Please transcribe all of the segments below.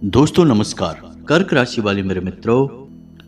दोस्तों नमस्कार। कर्क राशि वाले मेरे मित्रों,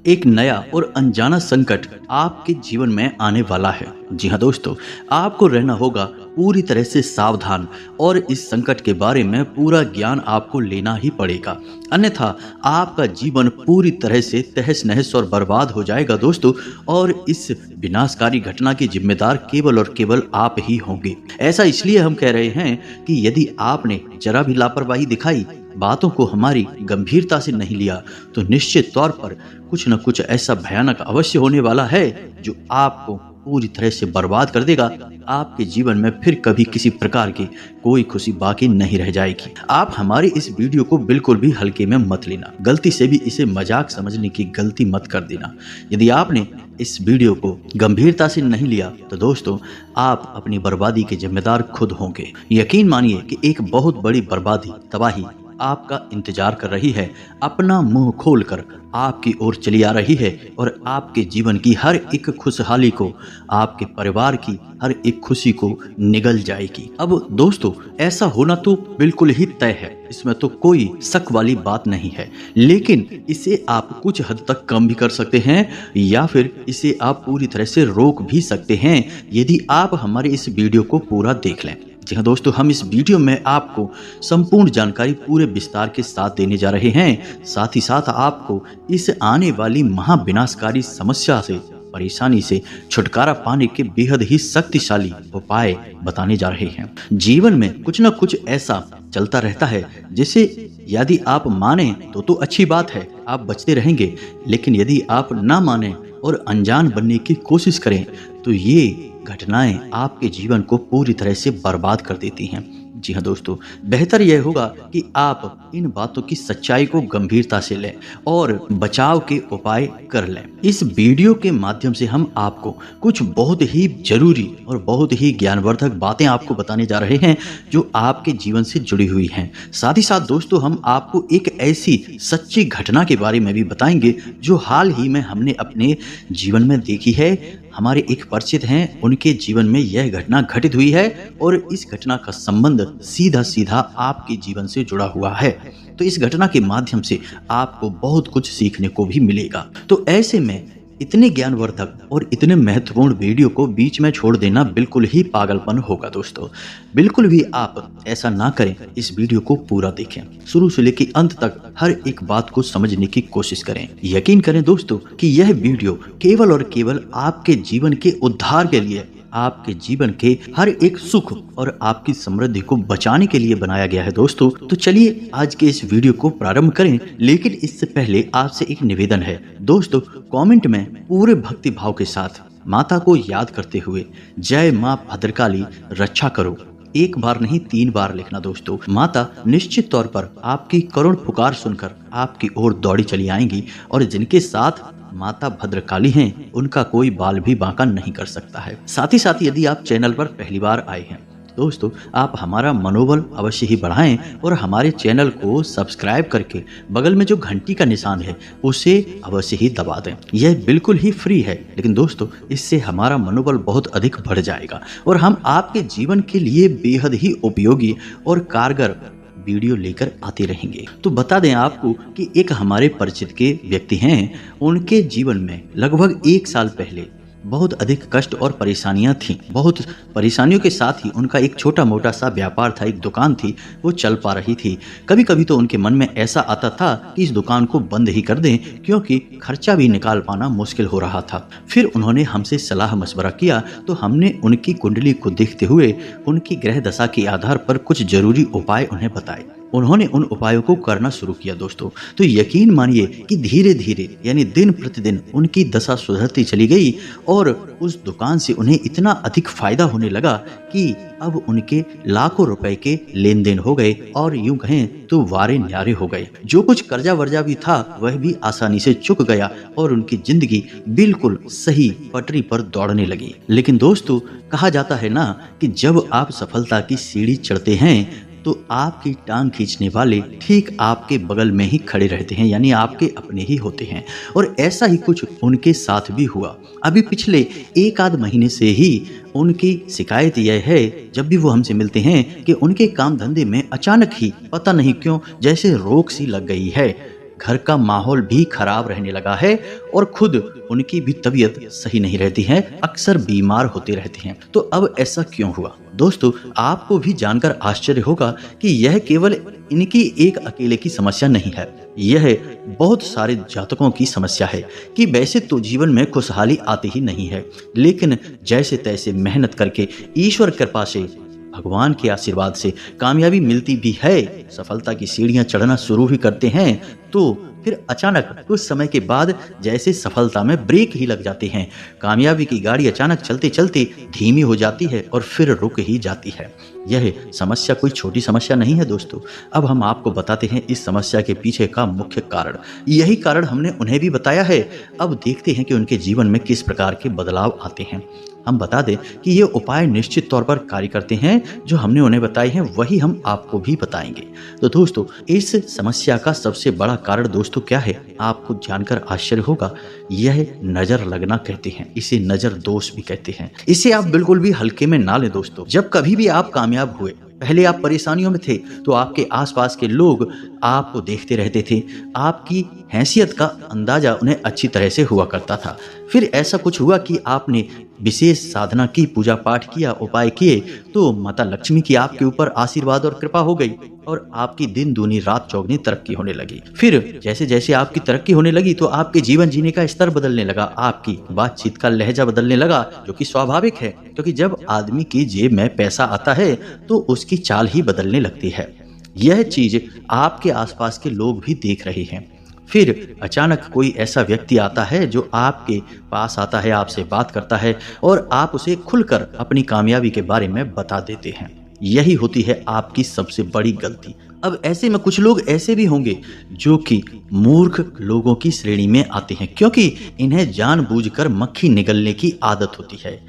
एक नया और अनजाना संकट आपके जीवन में आने वाला है। जी हाँ दोस्तों, आपको रहना होगा पूरी तरह से सावधान और इस संकट के बारे में पूरा ज्ञान आपको लेना ही पड़ेगा, अन्यथा आपका जीवन पूरी तरह से तहस नहस और बर्बाद हो जाएगा दोस्तों। और इस विनाशकारी घटना की जिम्मेदार केवल और केवल आप ही होंगे। ऐसा इसलिए हम कह रहे हैं कि यदि आपने जरा भी लापरवाही दिखाई, बातों को हमारी गंभीरता से नहीं लिया, तो निश्चित तौर पर कुछ न कुछ ऐसा भयानक अवश्य होने वाला है जो आपको पूरी तरह से बर्बाद कर देगा। आपके जीवन में फिर कभी किसी प्रकार की कोई खुशी बाकी नहीं रह जाएगी। आप हमारे इस वीडियो को बिल्कुल भी हल्के में मत लेना, गलती से भी इसे मजाक समझने की गलती मत कर देना। यदि आपने इस वीडियो को गंभीरता से नहीं लिया तो दोस्तों, आप अपनी बर्बादी के जिम्मेदार खुद होंगे। यकीन मानिए कि एक बहुत बड़ी बर्बादी, तबाही आपका इंतजार कर रही है, अपना मुंह खोलकर आपकी ओर चली आ रही है और आपके जीवन की हर एक खुशहाली को, आपके परिवार की हर एक खुशी को निगल जाएगी। अब दोस्तों, ऐसा होना तो बिल्कुल ही तय है, इसमें तो कोई शक वाली बात नहीं है। लेकिन इसे आप कुछ हद तक कम भी कर सकते हैं या फिर इसे आप पूरी तरह से रोक भी सकते हैं यदि आप हमारे इस वीडियो को पूरा देख लें। जी हाँ दोस्तों, हम इस वीडियो में आपको संपूर्ण जानकारी पूरे विस्तार के साथ देने जा रहे हैं। साथ ही साथ आपको इस आने वाली महाविनाशकारी समस्या से, परेशानी से छुटकारा पाने के बेहद ही शक्तिशाली उपाय बताने जा रहे हैं। जीवन में कुछ न कुछ ऐसा चलता रहता है जिसे यदि आप माने तो अच्छी बात है, आप बचते रहेंगे। लेकिन यदि आप ना माने और अनजान बनने की कोशिश करें तो ये घटनाएं आपके जीवन को पूरी तरह से बर्बाद कर देती हैं। जी हाँ दोस्तों, बेहतर यह होगा कि आप इन बातों की सच्चाई को गंभीरता से लें और बचाव के उपाय कर लें। इस वीडियो के माध्यम से हम आपको कुछ बहुत ही जरूरी और बहुत ही ज्ञानवर्धक बातें आपको बताने जा रहे हैं जो आपके जीवन से जुड़ी हुई हैं। साथ ही साथ दोस्तों, हम आपको एक ऐसी सच्ची घटना के बारे में भी बताएंगे जो हाल ही में हमने अपने जीवन में देखी है। हमारे एक परिचित हैं, उनके जीवन में यह घटना घटित हुई है और इस घटना का संबंध सीधा सीधा आपके जीवन से जुड़ा हुआ है। तो इस घटना के माध्यम से आपको बहुत कुछ सीखने को भी मिलेगा। तो ऐसे में इतने ज्ञानवर्धक और इतने महत्वपूर्ण वीडियो को बीच में छोड़ देना बिल्कुल ही पागलपन होगा दोस्तों। बिल्कुल भी आप ऐसा ना करें, इस वीडियो को पूरा देखें, शुरू से लेकर अंत तक हर एक बात को समझने की कोशिश करें। यकीन करें दोस्तों कि यह वीडियो केवल और केवल आपके जीवन के उद्धार के लिए, आपके जीवन के हर एक सुख और आपकी समृद्धि को बचाने के लिए बनाया गया है दोस्तों। तो चलिए आज के इस वीडियो को प्रारंभ करें। लेकिन इससे पहले आपसे एक निवेदन है दोस्तों, कमेंट में पूरे भक्ति भाव के साथ माता को याद करते हुए जय मां भद्रकाली रक्षा करो एक बार नहीं 3 बार लिखना दोस्तों। माता निश्चित तौर पर आपकी करुण पुकार सुनकर आपकी ओर दौड़ी चली आएंगी और जिनके साथ माता भद्रकाली हैं, उनका कोई बाल भी बांका नहीं कर सकता है। साथ ही साथ यदि आप चैनल पर पहली बार आए हैं दोस्तों, आप हमारा मनोबल अवश्य ही बढ़ाएं और हमारे चैनल को सब्सक्राइब करके बगल में जो घंटी का निशान है उसे अवश्य ही दबा दें। यह बिल्कुल ही फ्री है, लेकिन दोस्तों इससे हमारा मनोबल बहुत अधिक बढ़ जाएगा और हम आपके जीवन के लिए बेहद ही उपयोगी और कारगर वीडियो लेकर आते रहेंगे। तो बता दें आपको कि एक हमारे परिचित के व्यक्ति हैं, उनके जीवन में लगभग 1 साल पहले बहुत अधिक कष्ट और परेशानियां थीं। बहुत परेशानियों के साथ ही उनका एक छोटा मोटा सा व्यापार था, एक दुकान थी, वो चल पा रही थी। कभी कभी तो उनके मन में ऐसा आता था कि इस दुकान को बंद ही कर दें, क्योंकि खर्चा भी निकाल पाना मुश्किल हो रहा था। फिर उन्होंने हमसे सलाह मशवरा किया तो हमने उनकी कुंडली को देखते हुए उनकी ग्रह दशा के आधार पर कुछ जरूरी उपाय उन्हें बताए। उन्होंने उन उपायों को करना शुरू किया दोस्तों। तो यकीन मानिए कि धीरे धीरे यानी दिन प्रतिदिन उनकी दशा सुधरती चली गई और उस दुकान से उन्हें इतना अधिक फायदा होने लगा कि अब उनके लाखों रुपए के लेन देन हो गए और यूं कहें तो वारे न्यारे हो गए। जो कुछ कर्जा वर्जा भी था वह भी आसानी से चुक गया और उनकी जिंदगी बिल्कुल सही पटरी पर दौड़ने लगी। लेकिन दोस्तों, कहा जाता है ना कि जब आप सफलता की सीढ़ी चढ़ते हैं तो आपकी टांग खींचने वाले ठीक आपके बगल में ही खड़े रहते हैं, यानी आपके अपने ही होते हैं। और ऐसा ही कुछ उनके साथ भी हुआ। अभी पिछले एक आध महीने से ही उनकी शिकायत यह है, जब भी वो हमसे मिलते हैं, कि उनके काम धंधे में अचानक ही पता नहीं क्यों जैसे रोक सी लग गई है। घर का माहौल भी खराब रहने लगा है और खुद उनकी भी तबीयत सही नहीं रहती है, अक्सर बीमार होते रहते हैं। तो अब ऐसा क्यों हुआ? दोस्तों, आपको भी जानकर आश्चर्य होगा कि यह केवल इनकी एक अकेले की समस्या नहीं है, यह बहुत सारे जातकों की समस्या है कि वैसे तो जीवन में खुशहाली आती ही नहीं है, लेकिन जैसे तैसे मेहनत करके ईश्वर कृपा से, भगवान के आशीर्वाद से कामयाबी मिलती भी है, सफलता की सीढ़ियां चढ़ना शुरू भी करते हैं, तो फिर अचानक कुछ समय के बाद जैसे सफलता में ब्रेक ही लग जाते हैं। कामयाबी की गाड़ी अचानक चलते चलते धीमी हो जाती है और फिर रुक ही जाती है। यह समस्या कोई छोटी समस्या नहीं है दोस्तों। अब हम आपको बताते हैं इस समस्या के पीछे का मुख्य कारण। यही कारण हमने उन्हें भी बताया है। अब देखते हैं कि उनके जीवन में किस प्रकार के बदलाव आते हैं। हम बता दें कि ये उपाय निश्चित तौर पर कार्य करते हैं, जो हमने उन्हें बताए हैं वही हम आपको भी बताएंगे। तो दोस्तों, इस समस्या का सबसे बड़ा कारण दोस्तों क्या है, आपको जानकर आश्चर्य होगा। यह नजर लगना कहते हैं, इसे नजर दोष भी कहते हैं। इसे आप बिल्कुल भी हल्के में ना लें दोस्तों। जब कभी भी आप कामयाब हुए, पहले आप परेशानियों में थे, तो आपके आसपास के लोग आपको देखते रहते थे, आपकी हैसियत का अंदाजा उन्हें अच्छी तरह से हुआ करता था। फिर ऐसा कुछ हुआ कि आपने विशेष साधना की, पूजा पाठ किया, उपाय किए, तो माता लक्ष्मी की आपके ऊपर आशीर्वाद और कृपा हो गई और आपकी दिन दूनी रात चौगनी तरक्की होने लगी। फिर जैसे जैसे आपकी तरक्की होने लगी तो आपके जीवन जीने का स्तर बदलने लगा, आपकी बातचीत का लहजा बदलने लगा, जो कि स्वाभाविक है, क्योंकि जब आदमी की जेब में पैसा आता है तो उसकी चाल ही बदलने लगती है। यह चीज आपके आसपास के लोग भी देख रहे हैं। फिर अचानक कोई ऐसा व्यक्ति आता है जो आपके पास आता है, आपसे बात करता है और आप उसे खुलकर अपनी कामयाबी के बारे में बता देते हैं। यही होती है आपकी सबसे बड़ी गलती। अब ऐसे में कुछ लोग ऐसे भी होंगे जो कि मूर्ख लोगों की श्रेणी में आते हैं, क्योंकि इन्हें जानबूझकर मक्खी निगलने की आदत होती है।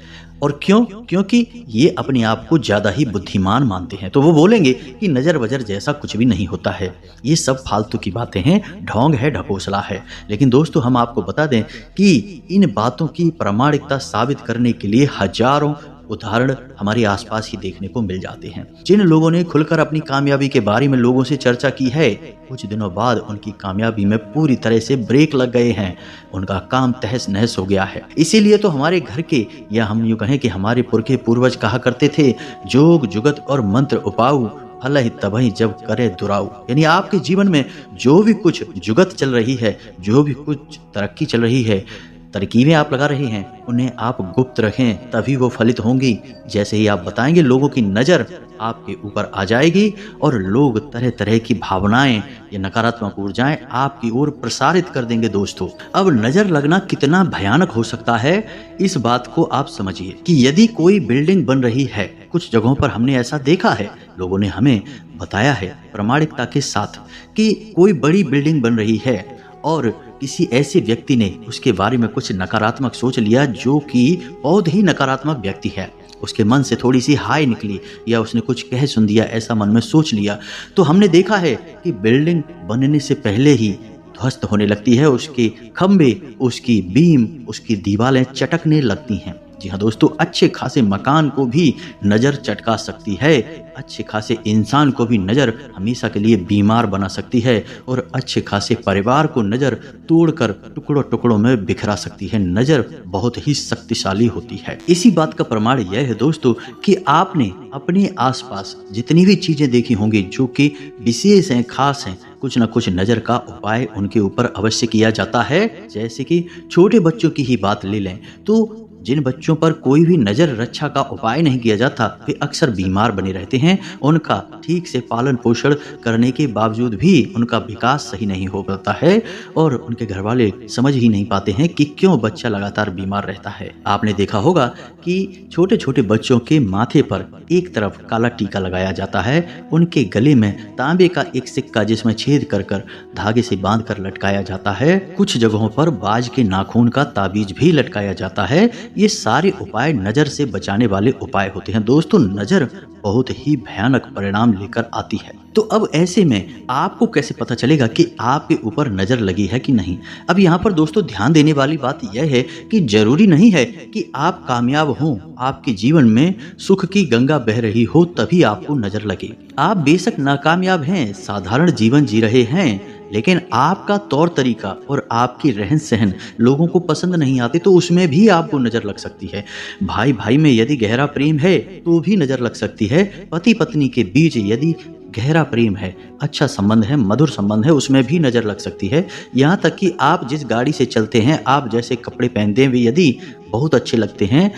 और क्यों? क्योंकि ये अपने आप को ज्यादा ही बुद्धिमान मानते हैं। तो वो बोलेंगे कि नजर वजर जैसा कुछ भी नहीं होता है, ये सब फालतू की बातें हैं, ढोंग है, ढकोसला है। लेकिन दोस्तों, हम आपको बता दें कि इन बातों की प्रामाणिकता साबित करने के लिए हजारों उदाहरण हमारे आसपास ही देखने को मिल जाते हैं। जिन लोगों ने खुलकर अपनी कामयाबी के बारे में लोगों से चर्चा की है, कुछ दिनों बाद उनकी कामयाबी में पूरी तरह से ब्रेक लग गए हैं, उनका काम तहस नहस हो गया है। इसीलिए तो हमारे घर के, या हम यूं कहें कि हमारे पुरखे पूर्वज कहा करते थे, जोग जुगत और मंत्र उपाऊ, फल ही तबही जब करे दुराऊ। यानी आपके जीवन में जो भी कुछ जुगत चल रही है, जो भी कुछ तरक्की चल रही है, तरकीबें आप लगा रहे हैं, उन्हें आप गुप्त रखें, तभी वो फलित होंगी। जैसे ही आप बताएंगे, लोगों की नज़र आपके ऊपर आ जाएगी और लोग तरह तरह की भावनाएं या नकारात्मक ऊर्जाएं आपकी ओर प्रसारित कर देंगे। दोस्तों, अब नज़र लगना कितना भयानक हो सकता है, इस बात को आप समझिए कि यदि कोई बिल्डिंग बन रही है, कुछ जगहों पर हमने ऐसा देखा है, लोगों ने हमें बताया है प्रामाणिकता के साथ कि कोई बड़ी बिल्डिंग बन रही है और किसी ऐसे व्यक्ति ने उसके बारे में कुछ नकारात्मक सोच लिया, जो कि बहुत ही नकारात्मक व्यक्ति है, उसके मन से थोड़ी सी हाय निकली या उसने कुछ कह सुन दिया, ऐसा मन में सोच लिया, तो हमने देखा है कि बिल्डिंग बनने से पहले ही ध्वस्त होने लगती है, उसके खंभे, उसकी बीम, उसकी दीवारें चटकने लगती हैं। जी हाँ दोस्तों, अच्छे खासे मकान को भी नज़र चटका सकती है, अच्छे खासे इंसान को भी नज़र हमेशा के लिए बीमार बना सकती है और अच्छे खासे परिवार को नज़र तोड़कर टुकड़ों टुकड़ों में बिखरा सकती है। नज़र बहुत ही शक्तिशाली होती है। इसी बात का प्रमाण यह है दोस्तों कि आपने अपने आसपास जितनी भी चीज़ें देखी होंगी जो कि विशेष हैं, खास हैं, कुछ न कुछ नज़र का उपाय उनके ऊपर अवश्य किया जाता है। जैसे कि छोटे बच्चों की ही बात ले लें तो जिन बच्चों पर कोई भी नज़र रक्षा का उपाय नहीं किया जाता, वे अक्सर बीमार बने रहते हैं। उनका ठीक से पालन पोषण करने के बावजूद भी उनका विकास सही नहीं हो पाता है और उनके घर वाले समझ ही नहीं पाते हैं कि क्यों बच्चा लगातार बीमार रहता है। आपने देखा होगा कि छोटे छोटे बच्चों के माथे पर एक तरफ काला टीका लगाया जाता है, उनके गले में तांबे का एक सिक्का जिसमें छेद कर कर धागे से बांध कर लटकाया जाता है, कुछ जगहों पर बाज के नाखून का ताबीज भी लटकाया जाता है। ये सारे उपाय नज़र से बचाने वाले उपाय होते हैं। दोस्तों, नज़र बहुत ही भयानक परिणाम लेकर आती है। तो अब ऐसे में आपको कैसे पता चलेगा कि आपके ऊपर नज़र लगी है कि नहीं? अब यहाँ पर दोस्तों ध्यान देने वाली बात यह है कि जरूरी नहीं है कि आप कामयाब हों, आपके जीवन में सुख की गंगा बह रही हो तभी आपको नज़र लगे। आप बेशक नाकामयाब हैं, साधारण जीवन जी रहे हैं, लेकिन आपका तौर तरीका और आपकी रहन सहन लोगों को पसंद नहीं आते तो उसमें भी आपको नज़र लग सकती है। भाई भाई में यदि गहरा प्रेम है तो भी नज़र लग सकती है। पति पत्नी के बीच यदि गहरा प्रेम है, अच्छा संबंध है, मधुर संबंध है, उसमें भी नज़र लग सकती है। यहाँ तक कि आप जिस गाड़ी से चलते हैं, आप जैसे कपड़े पहनते हैं यदि बहुत अच्छे लगते हैं,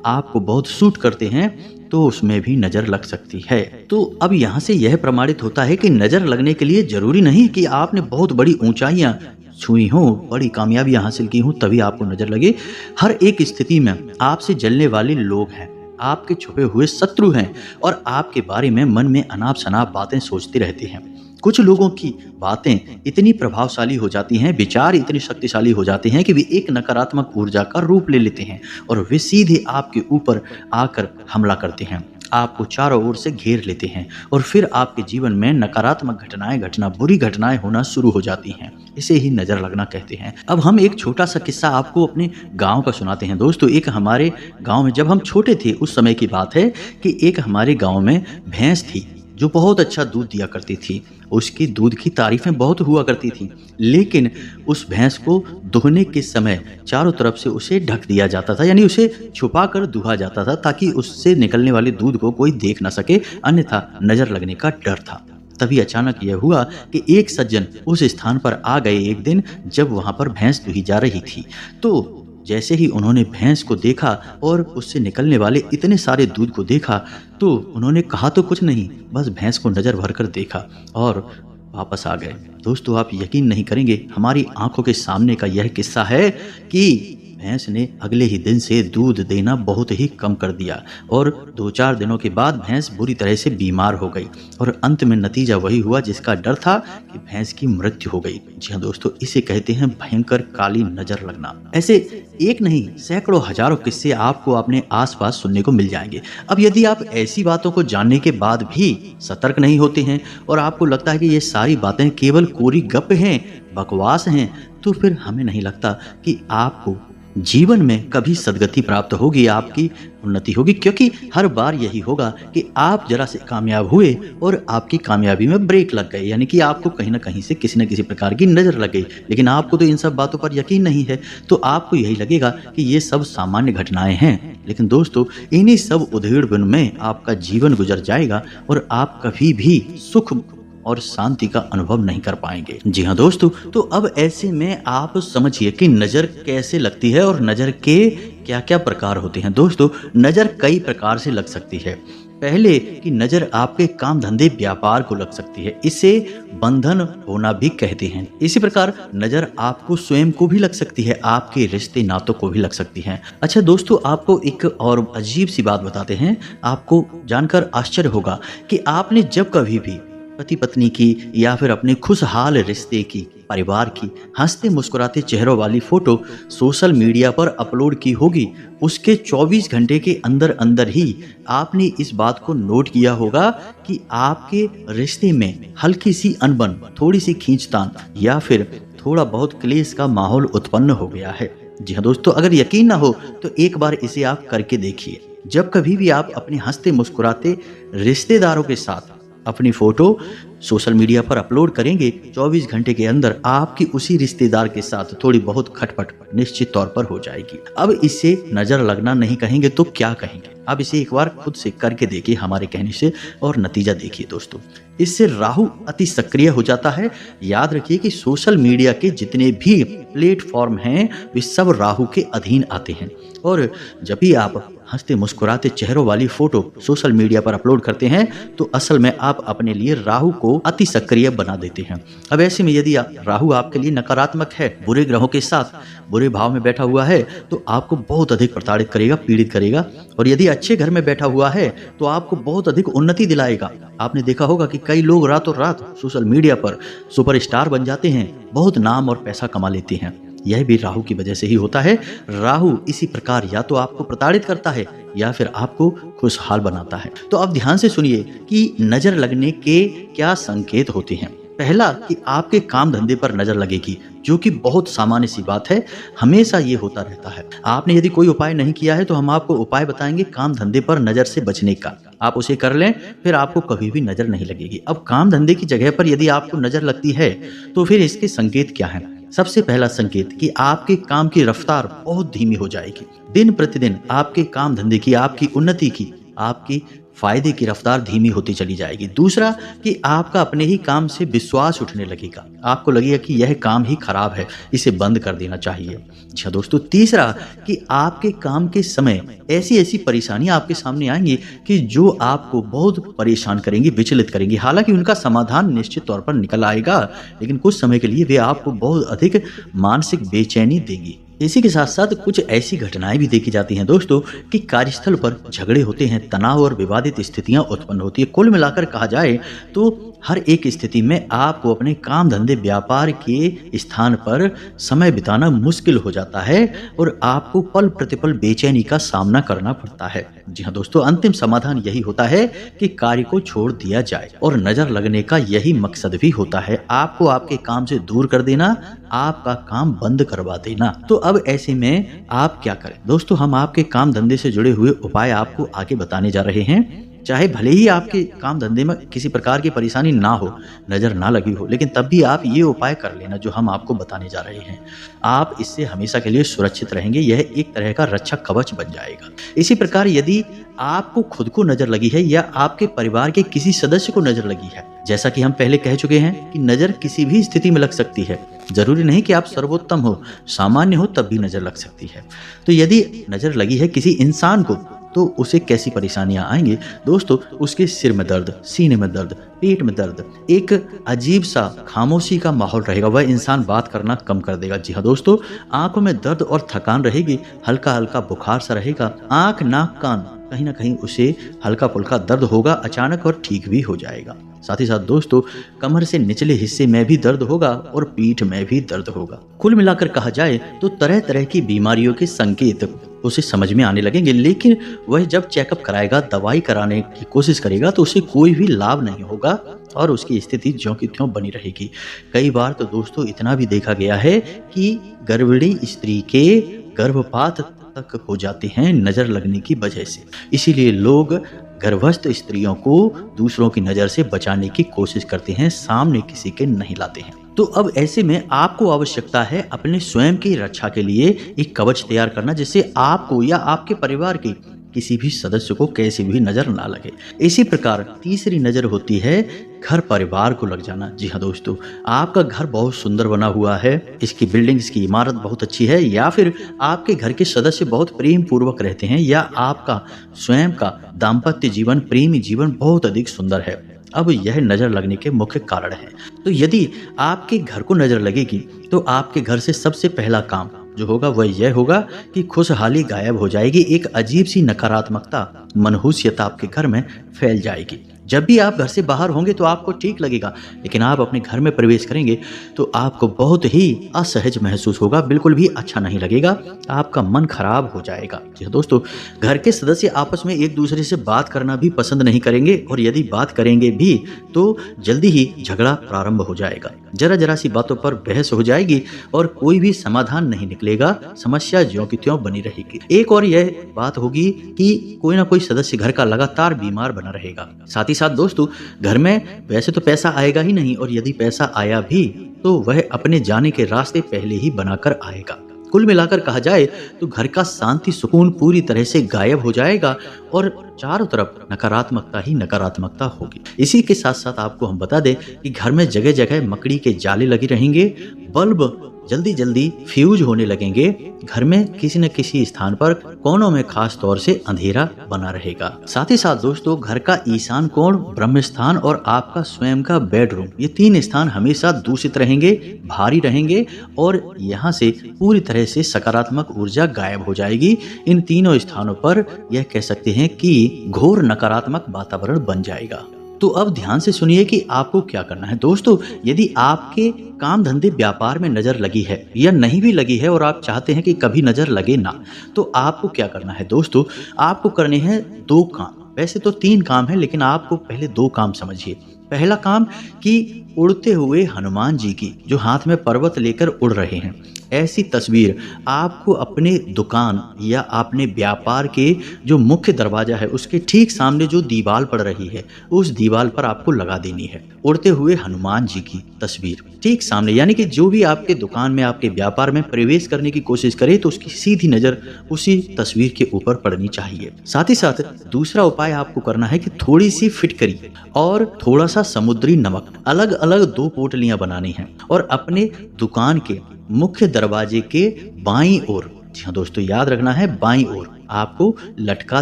आपको बहुत सूट करते हैं, तो उसमें भी नज़र लग सकती है। तो अब यहाँ से यह प्रमाणित होता है कि नज़र लगने के लिए जरूरी नहीं कि आपने बहुत बड़ी ऊंचाइयाँ छुई हों, बड़ी कामयाबियाँ हासिल की हों तभी आपको नज़र लगे। हर एक स्थिति में आपसे जलने वाले लोग हैं, आपके छुपे हुए शत्रु हैं और आपके बारे में मन में अनाप शनाप बातें सोचते रहते हैं। कुछ लोगों की बातें इतनी प्रभावशाली हो जाती हैं, विचार इतने शक्तिशाली हो जाते हैं कि वे एक नकारात्मक ऊर्जा का रूप ले लेते हैं और वे सीधे आपके ऊपर आकर हमला करते हैं, आपको चारों ओर से घेर लेते हैं और फिर आपके जीवन में नकारात्मक घटनाएं घटना, बुरी घटनाएं होना शुरू हो जाती हैं। इसे ही नज़र लगना कहते हैं। अब हम एक छोटा सा किस्सा आपको अपने गांव का सुनाते हैं। दोस्तों, एक हमारे गांव में जब हम छोटे थे उस समय की बात है कि एक हमारे गांव में भैंस थी जो बहुत अच्छा दूध दिया करती थी। उसकी दूध की तारीफें बहुत हुआ करती थी, लेकिन उस भैंस को दुहने के समय चारों तरफ से उसे ढक दिया जाता था, यानी उसे छुपा कर दुहा जाता था ताकि उससे निकलने वाले दूध को कोई देख ना सके, अन्यथा नज़र लगने का डर था। तभी अचानक यह हुआ कि एक सज्जन उस स्थान पर आ गए एक दिन जब वहां पर भैंस दुही जा रही थी। तो जैसे ही उन्होंने भैंस को देखा और उससे निकलने वाले इतने सारे दूध को देखा तो उन्होंने कहा तो कुछ नहीं, बस भैंस को नज़र भर कर देखा और वापस आ गए। दोस्तों, आप यकीन नहीं करेंगे, हमारी आंखों के सामने का यह किस्सा है कि भैंस ने अगले ही दिन से दूध देना बहुत ही कम कर दिया और 2-4 दिनों के बाद भैंस बुरी तरह से बीमार हो गई और अंत में नतीजा वही हुआ जिसका डर था कि भैंस की मृत्यु हो गई। जी हाँ दोस्तों, इसे कहते हैं भयंकर काली नज़र लगना। ऐसे एक नहीं, सैकड़ों हजारों किस्से आपको अपने आसपास सुनने को मिल जाएंगे। अब यदि आप ऐसी बातों को जानने के बाद भी सतर्क नहीं होते हैं और आपको लगता है कि ये सारी बातें केवल कोरी गप हैं, बकवास हैं, तो फिर हमें नहीं लगता कि आपको जीवन में कभी सदगति प्राप्त होगी, आपकी उन्नति होगी, क्योंकि हर बार यही होगा कि आप जरा से कामयाब हुए और आपकी कामयाबी में ब्रेक लग गए, यानी कि आपको कहीं ना कहीं से किसी न किसी प्रकार की नज़र लग गई। लेकिन आपको तो इन सब बातों पर यकीन नहीं है, तो आपको यही लगेगा कि ये सब सामान्य घटनाएं हैं। लेकिन दोस्तों, इन्हीं सब उधेड़-बुन में आपका जीवन गुजर जाएगा और आप कभी भी सुख और शांति का अनुभव नहीं कर पाएंगे। जी हाँ दोस्तों, तो अब ऐसे में आप समझिए कि नज़र कैसे लगती है और नज़र के क्या क्या प्रकार होते हैं। दोस्तों, नज़र कई प्रकार से लग सकती है। पहले कि नज़र आपके काम धंधे व्यापार को लग सकती है, इसे बंधन होना भी कहते हैं। इसी प्रकार नज़र आपको स्वयं को भी लग सकती है, आपके रिश्ते नातों को भी लग सकती है। अच्छा दोस्तों, आपको एक और अजीब सी बात बताते हैं, आपको जानकर आश्चर्य होगा कि आपने जब कभी भी पति पत्नी की या फिर अपने खुशहाल रिश्ते की, परिवार की हंसते मुस्कुराते चेहरों वाली फोटो सोशल मीडिया पर अपलोड की होगी, उसके 24 घंटे के अंदर अंदर ही आपने इस बात को नोट किया होगा कि आपके रिश्ते में हल्की सी अनबन, थोड़ी सी खींचतान या फिर थोड़ा बहुत क्लेश का माहौल उत्पन्न हो गया है। जी हाँ दोस्तों, अगर यकीन ना हो तो एक बार इसे आप करके देखिए। जब कभी भी आप अपने हंसते मुस्कुराते रिश्तेदारों के साथ अपनी फोटो सोशल मीडिया पर अपलोड करेंगे, 24 घंटे के अंदर आपकी उसी रिश्तेदार के साथ थोड़ी बहुत खटपट निश्चित तौर पर हो जाएगी। अब इसे नज़र लगना नहीं कहेंगे तो क्या कहेंगे? अब इसे एक बार खुद से करके देखिए हमारे कहने से और नतीजा देखिए। दोस्तों, इससे राहु अति सक्रिय हो जाता है। याद रखिए कि सोशल मीडिया के जितने भी प्लेटफॉर्म हैं वे सब राहु के अधीन आते हैं और जब भी आप हंसते मुस्कुराते चेहरों वाली फोटो सोशल मीडिया पर अपलोड करते हैं तो असल में आप अपने लिए राहु को अति सक्रिय बना देते हैं। अब ऐसे में यदि राहु आपके लिए नकारात्मक है, बुरे ग्रहों के साथ बुरे भाव में बैठा हुआ है, तो आपको बहुत अधिक प्रताड़ित करेगा, पीड़ित करेगा। और यदि अच्छे घर में बैठा हुआ है तो आपको बहुत अधिक उन्नति दिलाएगा। आपने देखा होगा कि कई लोग रातों रात सोशल मीडिया पर सुपरस्टार बन जाते हैं, बहुत नाम और पैसा कमा लेते हैं। यह भी राहु की वजह से ही होता है। राहु इसी प्रकार या तो आपको प्रताड़ित करता है या फिर आपको खुशहाल बनाता है। तो अब ध्यान से सुनिए कि नजर लगने के क्या संकेत होते हैं। पहला कि आपके काम धंधे पर नजर लगेगी, जो कि बहुत सामान्य सी बात है, हमेशा ये होता रहता है। आपने यदि कोई उपाय नहीं किया है तो हम आपको उपाय बताएंगे काम धंधे पर नजर से बचने का। आप उसे कर लें, फिर आपको कभी भी नजर नहीं लगेगी। अब काम धंधे की जगह पर यदि आपको नजर लगती है तो फिर इसके संकेत क्या हैं? सबसे पहला संकेत कि आपके काम की रफ्तार बहुत धीमी हो जाएगी। दिन प्रतिदिन आपके काम धंधे की, आपकी उन्नति की, आपकी फायदे की रफ्तार धीमी होती चली जाएगी। दूसरा कि आपका अपने ही काम से विश्वास उठने लगेगा। आपको लगेगा कि यह काम ही खराब है, इसे बंद कर देना चाहिए। जी हाँ दोस्तों। तीसरा कि आपके काम के समय ऐसी ऐसी परेशानियां आपके सामने आएंगी कि जो आपको बहुत परेशान करेंगी, विचलित करेंगी। हालांकि उनका समाधान निश्चित तौर पर निकल आएगा, लेकिन कुछ समय के लिए वे आपको बहुत अधिक मानसिक बेचैनी देंगी। इसी के साथ साथ कुछ ऐसी घटनाएं भी देखी जाती हैं दोस्तों कि कार्यस्थल पर झगड़े होते हैं, तनाव और विवादित स्थितियां उत्पन्न होती है। कुल मिलाकर कहा जाए तो हर एक स्थिति में आपको अपने काम धंधे व्यापार के स्थान पर समय बिताना मुश्किल हो जाता है और आपको पल प्रतिपल बेचैनी का सामना करना पड़ता है। जी हाँ दोस्तों, अंतिम समाधान यही होता है कि कार्य को छोड़ दिया जाए और नजर लगने का यही मकसद भी होता है, आपको आपके काम से दूर कर देना, आपका काम बंद करवा देना। तो अब ऐसे में आप क्या करें दोस्तों? हम आपके काम धंधे से जुड़े हुए उपाय आपको आगे बताने जा रहे हैं। चाहे भले ही आपके काम धंधे में किसी प्रकार की परेशानी ना हो, नजर ना लगी हो, लेकिन तब भी आप ये उपाय कर लेना जो हम आपको बताने जा रहे हैं। आप इससे हमेशा के लिए सुरक्षित रहेंगे। यह एक तरह का रक्षा कवच बन जाएगा। इसी प्रकार यदि आपको खुद को नजर लगी है या आपके परिवार के किसी सदस्य को नजर लगी है, जैसा कि हम पहले कह चुके हैं कि नजर किसी भी स्थिति में लग सकती है। जरूरी नहीं कि आप सर्वोत्तम हो, सामान्य हो तब भी नजर लग सकती है। तो यदि नजर लगी है किसी इंसान को तो उसे कैसी परेशानियां आएंगी दोस्तों? उसके सिर में दर्द, सीने में दर्द, पेट में दर्द, एक अजीब सा खामोशी का माहौल रहेगा। वह इंसान बात करना कम कर देगा। जी हाँ दोस्तों, आंखों में दर्द और थकान रहेगी, हल्का हल्का बुखार सा रहेगा। आंख, नाक, कान कहीं ना कहीं उसे हल्का फुल्का दर्द होगा अचानक और ठीक भी हो जाएगा। साथ ही साथ दोस्तों, कमर से निचले हिस्से में भी दर्द होगा और पीठ में भी दर्द होगा। कुल मिलाकर कहा जाए तो तरह तरह की बीमारियों के संकेत उसे समझ में आने लगेंगे, लेकिन वह जब चेकअप कराएगा, दवाई कराने की कोशिश करेगा तो उसे कोई भी लाभ नहीं होगा और उसकी स्थिति ज्यों की त्यों बनी रहेगी। कई बार तो दोस्तों इतना भी देखा गया है कि गर्भिणी स्त्री के गर्भपात तक हो जाते हैं नजर लगने की वजह से। इसीलिए लोग गर्भस्थ स्त्रियों को दूसरों की नजर से बचाने की कोशिश करते हैं, सामने किसी के नहीं लाते हैं। तो अब ऐसे में आपको आवश्यकता है अपने स्वयं की रक्षा के लिए एक कवच तैयार करना, जिससे आपको या आपके परिवार के किसी भी सदस्य को कैसी भी नजर ना लगे। इसी प्रकार तीसरी नजर होती है घर परिवार को लग जाना। जी हाँ दोस्तों, आपका घर बहुत सुंदर बना हुआ है, इसकी बिल्डिंग, इसकी इमारत बहुत अच्छी है, या फिर आपके घर के सदस्य बहुत प्रेम पूर्वक रहते हैं, या आपका स्वयं का दाम्पत्य जीवन, प्रेमी जीवन बहुत अधिक सुंदर है। अब यह नजर लगने के मुख्य कारण है। तो यदि आपके घर को नजर लगेगी तो आपके घर से सबसे पहला काम जो होगा वह यह होगा कि खुशहाली गायब हो जाएगी। एक अजीब सी नकारात्मकता, मनहूसियत आपके घर में फैल जाएगी। जब भी आप घर से बाहर होंगे तो आपको ठीक लगेगा, लेकिन आप अपने घर में प्रवेश करेंगे तो आपको बहुत ही असहज महसूस होगा, बिल्कुल भी अच्छा नहीं लगेगा, आपका मन खराब हो जाएगा। जी दोस्तों, घर के सदस्य आपस में एक दूसरे से बात करना भी पसंद नहीं करेंगे, और यदि बात करेंगे भी तो जल्दी ही झगड़ा प्रारंभ हो जाएगा। जरा जरा सी बातों पर बहस हो जाएगी और कोई भी समाधान नहीं निकलेगा, समस्या ज्यों की त्यों बनी रहेगी। एक और यह बात होगी कि कोई ना कोई सदस्य घर का लगातार बीमार बना रहेगा। साथ ही साथ दोस्तों, घर में वैसे तो पैसा आएगा ही नहीं, और यदि पैसा आया भी तो वह अपने जाने के रास्ते पहले ही बनाकर आएगा। कुल मिलाकर कहा जाए तो घर का शांति सुकून पूरी तरह से गायब हो जाएगा और चारों तरफ नकारात्मकता ही नकारात्मकता होगी। इसी के साथ साथ आपको हम बता दें कि घर में जगह जगह मकड़ी के जाले लगे रहेंगे, बल्ब जल्दी जल्दी फ्यूज होने लगेंगे, घर में किसी न किसी स्थान पर कोनों में खास तौर से अंधेरा बना रहेगा। साथ ही साथ दोस्तों, घर का ईशान कोण, ब्रह्म स्थान और आपका स्वयं का बेडरूम, ये तीन स्थान हमेशा दूषित रहेंगे, भारी रहेंगे, और यहाँ से पूरी तरह से सकारात्मक ऊर्जा गायब हो जाएगी। इन तीनों स्थानों पर यह कह सकते हैं कि घोर नकारात्मक वातावरण बन जाएगा। तो अब ध्यान से सुनिए कि आपको क्या करना है। दोस्तों, यदि आपके काम धंधे व्यापार में नजर लगी है या नहीं भी लगी है और आप चाहते हैं कि कभी नजर लगे ना, तो आपको क्या करना है दोस्तों, आपको करने हैं 2 काम। वैसे तो 3 काम है, लेकिन आपको पहले 2 काम समझिए। पहला काम कि उड़ते हुए हनुमान जी की, जो हाथ में पर्वत लेकर उड़ रहे हैं, ऐसी तस्वीर आपको अपने दुकान या अपने व्यापार के जो मुख्य दरवाजा है उसके ठीक सामने जो दीवार पड़ रही है, उस दीवार पर आपको लगा देनी है। उड़ते हुए हनुमान जी की तस्वीर ठीक सामने, यानी कि जो भी आपके दुकान में, आपके व्यापार में प्रवेश करने की कोशिश करे तो उसकी सीधी नजर उसी तस्वीर के ऊपर पड़नी चाहिए। साथ ही साथ दूसरा उपाय आपको करना है कि थोड़ी सी फिटकरी और थोड़ा सा समुद्री नमक, अलग अलग 2 पोटलियां बनानी हैं और अपने दुकान के मुख्य दरवाजे के बाईं ओर, जी हाँ दोस्तों, याद रखना है बाईं ओर आपको लटका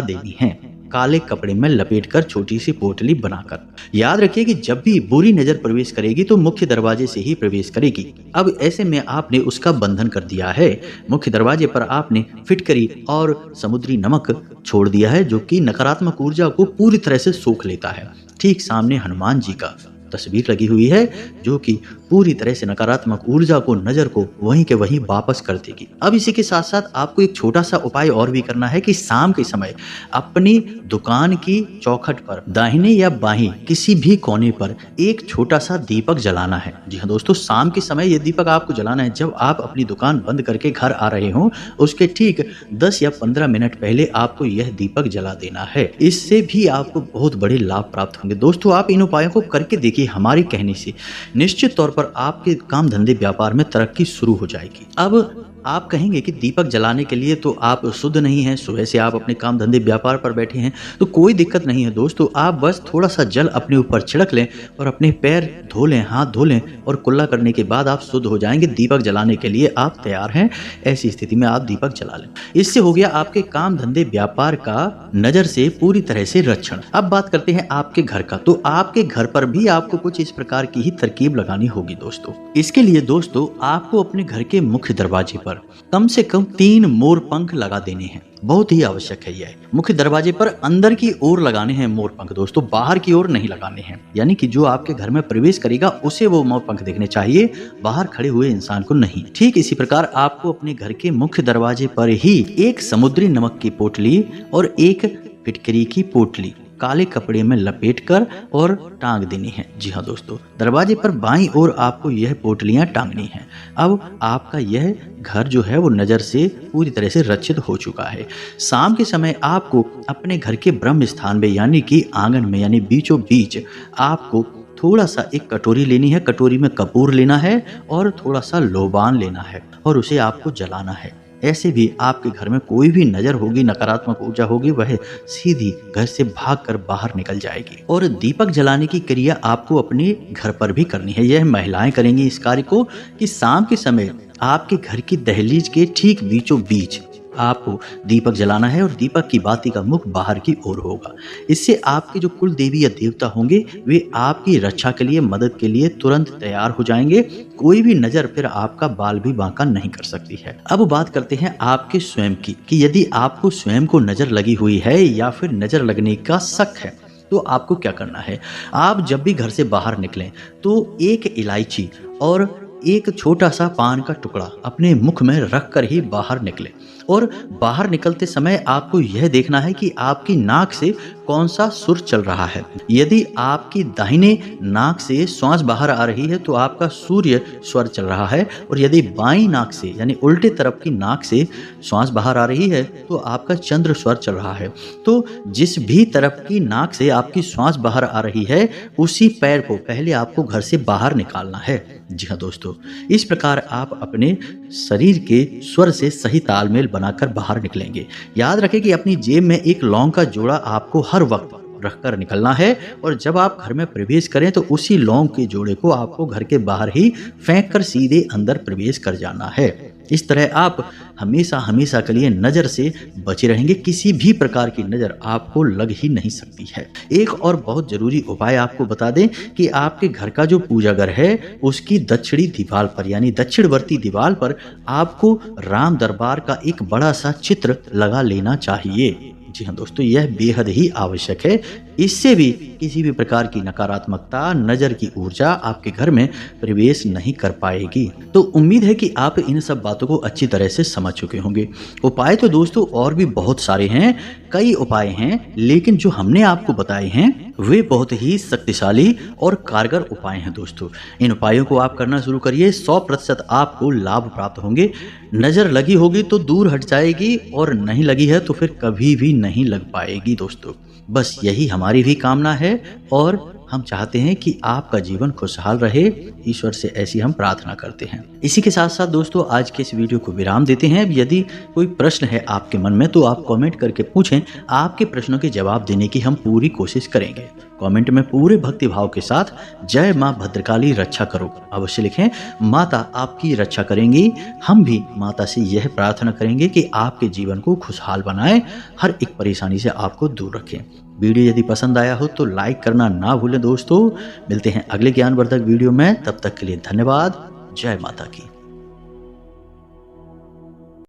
देनी है, काले कपड़े में लपेटकर छोटी सी पोटली बनाकर। याद रखिए कि जब भी बुरी नजर प्रवेश करेगी तो मुख्य दरवाजे से ही प्रवेश करेगी। अब ऐसे में आपने उसका बंधन कर दिया है। मुख्य दरवाजे पर आपने फिटकरी और समुद्री नमक छोड़ दिया है, जो कि नकारात्मक ऊर्जा को पूरी तरह से सोख लेता है। ठीक सामने हनुमान जी का तस्वीर लगी हुई है, जो कि पूरी तरह से नकारात्मक ऊर्जा को, नजर को वहीं के वहीं वापस कर देगी। अब इसी के साथ साथ आपको एक छोटा सा उपाय और भी करना है कि शाम के समय अपनी दुकान की चौखट पर दाहिने या बाहीं किसी भी कोने पर एक छोटा सा दीपक जलाना है। जी हाँ दोस्तों, शाम के समय ये दीपक आपको जलाना है। जब आप अपनी दुकान बंद करके घर आ रहे हो, उसके ठीक 10 या 15 मिनट पहले आपको यह दीपक जला देना है। इससे भी आपको बहुत बड़े लाभ प्राप्त होंगे। दोस्तों, आप इन उपायों को करके देखिए। हमारे कहने से निश्चित तौर पर आपके काम धंधे व्यापार में तरक्की शुरू हो जाएगी। अब आप कहेंगे कि दीपक जलाने के लिए तो आप शुद्ध नहीं हैं, सुबह से आप अपने काम धंधे व्यापार पर बैठे हैं, तो कोई दिक्कत नहीं है दोस्तों। आप बस थोड़ा सा जल अपने ऊपर छिड़क लें और अपने पैर धो लें, हाथ धो लें और कुल्ला करने के बाद आप शुद्ध हो जाएंगे। दीपक जलाने के लिए आप तैयार हैं। ऐसी स्थिति में आप दीपक जला लें। इससे हो गया आपके काम धंधे व्यापार का नजर से पूरी तरह से रक्षण। अब बात करते हैं आपके घर का। तो आपके घर पर भी आपको कुछ इस प्रकार की ही तरकीब लगानी होगी दोस्तों। इसके लिए दोस्तों, आपको अपने घर के मुख्य दरवाजे पर कम से कम 3 मोर पंख लगा देने हैं। बहुत ही आवश्यक है यह। मुख्य दरवाजे पर अंदर की ओर लगाने हैं मोर पंख दोस्तों, बाहर की ओर नहीं लगाने हैं। यानी कि जो आपके घर में प्रवेश करेगा उसे वो मोर पंख देखने चाहिए, बाहर खड़े हुए इंसान को नहीं। ठीक इसी प्रकार आपको अपने घर के मुख्य दरवाजे पर ही एक समुद्री नमक की पोटली और एक फिटकरी की पोटली काले कपड़े में लपेटकर और टांग देनी है। जी हाँ दोस्तों, दरवाजे पर बाईं ओर आपको यह पोटलियां टांगनी हैं। अब आपका यह घर जो है वो नजर से पूरी तरह से रक्षित हो चुका है। शाम के समय आपको अपने घर के ब्रह्म स्थान में, यानी कि आंगन में, यानी बीचों बीच आपको थोड़ा सा एक कटोरी लेनी है। कटोरी में कपूर लेना है और थोड़ा सा लोबान लेना है और उसे आपको जलाना है। ऐसे भी आपके घर में कोई भी नजर होगी, नकारात्मक ऊर्जा होगी, वह सीधी घर से भागकर बाहर निकल जाएगी। और दीपक जलाने की क्रिया आपको अपने घर पर भी करनी है। यह महिलाएं करेंगी इस कार्य को कि शाम के समय आपके घर की दहलीज के ठीक बीचों बीच आपको दीपक जलाना है और दीपक की बाती का मुख बाहर की ओर होगा। इससे आपके जो कुल देवी या देवता होंगे वे आपकी रक्षा के लिए, मदद के लिए तुरंत तैयार हो जाएंगे। कोई भी नजर फिर आपका बाल भी बांका नहीं कर सकती है। अब बात करते हैं आपके स्वयं की, कि यदि आपको स्वयं को नजर लगी हुई है या फिर नजर लगने का शक है तो आपको क्या करना है। आप जब भी घर से बाहर निकलें तो एक इलायची और एक छोटा सा पान का टुकड़ा अपने मुख में रखकर ही बाहर निकले। और बाहर निकलते समय आपको यह देखना है कि आपकी नाक से कौन सा सुर चल रहा है। यदि आपकी दाहिने नाक से श्वास बाहर आ रही है तो आपका सूर्य स्वर चल रहा है, और यदि बाईं नाक से, यानी उल्टे तरफ की नाक से श्वास बाहर आ रही है तो आपका चंद्र स्वर चल रहा है। तो जिस भी तरफ की नाक से आपकी श्वास बाहर आ रही है उसी पैर को पहले आपको घर से बाहर निकालना है। जी हाँ दोस्तों, इस प्रकार आप अपने शरीर के स्वर से सही तालमेल बनाकर बाहर निकलेंगे। याद रखें कि अपनी जेब में एक लौंग का जोड़ा आपको हर वक्त रखकर निकलना है, और जब आप घर में प्रवेश करें तो उसी लौंग के जोड़े को आपको घर के बाहर ही फेंक कर सीधे अंदर प्रवेश कर जाना है। इस तरह आप हमेशा हमेशा के लिए नजर से बचे रहेंगे। किसी भी प्रकार की नजर आपको लग ही नहीं सकती है। एक और बहुत जरूरी उपाय आपको बता दें कि आपके घर का जो पूजा घर है उसकी दक्षिणी दीवार पर, यानी दक्षिणवर्ती दीवार पर आपको राम दरबार का एक बड़ा सा चित्र लगा लेना चाहिए। जी हाँ दोस्तों, यह बेहद ही आवश्यक है। इससे भी किसी भी प्रकार की नकारात्मकता, नजर की ऊर्जा आपके घर में प्रवेश नहीं कर पाएगी। तो उम्मीद है कि आप इन सब बातों को अच्छी तरह से समझ चुके होंगे। उपाय तो दोस्तों और भी बहुत सारे हैं, कई उपाय हैं, लेकिन जो हमने आपको बताए हैं वे बहुत ही शक्तिशाली और कारगर उपाय हैं दोस्तों। इन उपायों को आप करना शुरू करिए, 100% आपको लाभ प्राप्त होंगे। नजर लगी होगी तो दूर हट जाएगी, और नहीं लगी है तो फिर कभी भी नहीं लग पाएगी दोस्तों। बस यही हमारी भी कामना है, और हम चाहते हैं कि आपका जीवन खुशहाल रहे। ईश्वर से ऐसी हम प्रार्थना करते हैं। इसी के साथ साथ दोस्तों आज के इस वीडियो को विराम देते हैं। यदि कोई प्रश्न है आपके मन में तो आप कमेंट करके पूछें, आपके प्रश्नों के जवाब देने की हम पूरी कोशिश करेंगे। कमेंट में पूरे भक्ति भाव के साथ जय मां भद्रकाली रक्षा करो अवश्य लिखें। माता आपकी रक्षा करेंगी। हम भी माता से यह प्रार्थना करेंगे कि आपके जीवन को खुशहाल बनाए, हर एक परेशानी से आपको दूर रखें। वीडियो यदि पसंद आया हो तो लाइक करना ना भूलें दोस्तों। मिलते हैं अगले ज्ञानवर्धक वीडियो में, तब तक के लिए धन्यवाद। जय माता की।